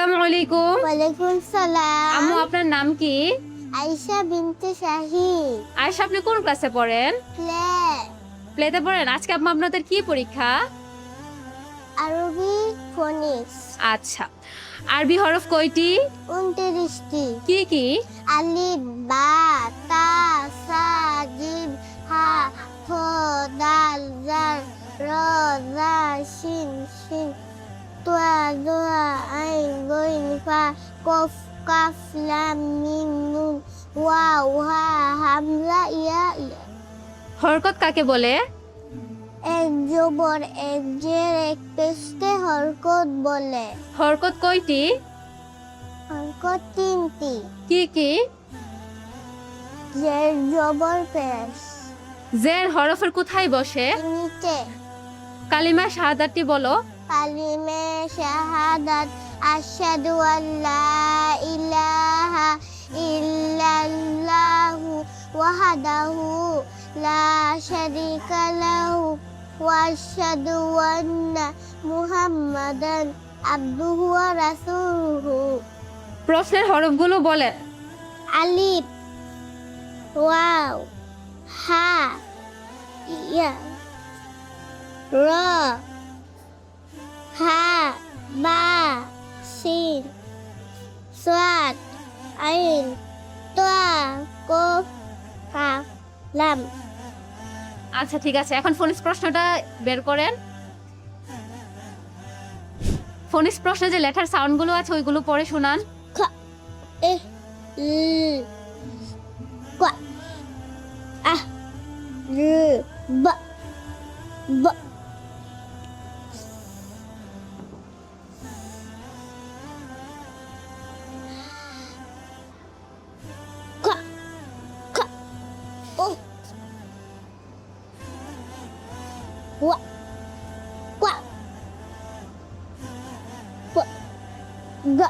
আসসালামু আলাইকুম। ওয়ালাইকুম সালাম। আম্মু আপনার নাম কি? আয়েশা বিনতে শাহিদ। আয়েশা আপনি কোন ক্লাসে পড়েন? প্লে প্লেতে পড়েন। আজকে আম্মু আপনাদের কি পরীক্ষা? আরবি ফোনিক্স আচ্ছা। আরবি হরফ কয়টি? 29টি। কি কি? আলিফ, বা, তা, সা, জিম, হা, হ, দাল, জার, র, জা, শিন, তোয়া, দোয়া, আইন, গইন, ফা, কফ, কাফ, লাম, মিম, নুন, ওয়াও, হা, হামজা, ইয়া। হরকত কাকে বলে? এক জবর, এক জের, এক পেশকে হরকত বলে। হরকত কয়টি? হরকত 3টি। কি কি? জের, জবর, পেশ। জের হরফের কোথায় বসে? নিচে। কালিমা শাহাদাতটি বলো। কালিমে শাহাদাত আশহাদু আল্লা ইলাহা ইল্লাল্লাহু ওয়াহদাহু লা শারীকা লাহু ওয়া আশহাদু আন্না মুহাম্মাদান আবদুহু ওয়া রাসূলুহু। প্রশ্নের হরফগুলো বলে। আলিফ, ওয়াও, হা, ইয়া, র, হা, বা, শিন, সাদ, আইন, তোয়া, কফ, কাফ, লাম। আচ্ছা ঠিক আছে, এখন ফোনিক্স প্রশ্নটা বের করেন। ফোনিক্স প্রশ্নে যে লেটার সাউন্ডগুলো আছে ওইগুলো পড়ে শোনান। খ, এ, ল, ক, আ, র, ব, ব, খ, খ, ও, ওয়া, ওয়া, প, গ,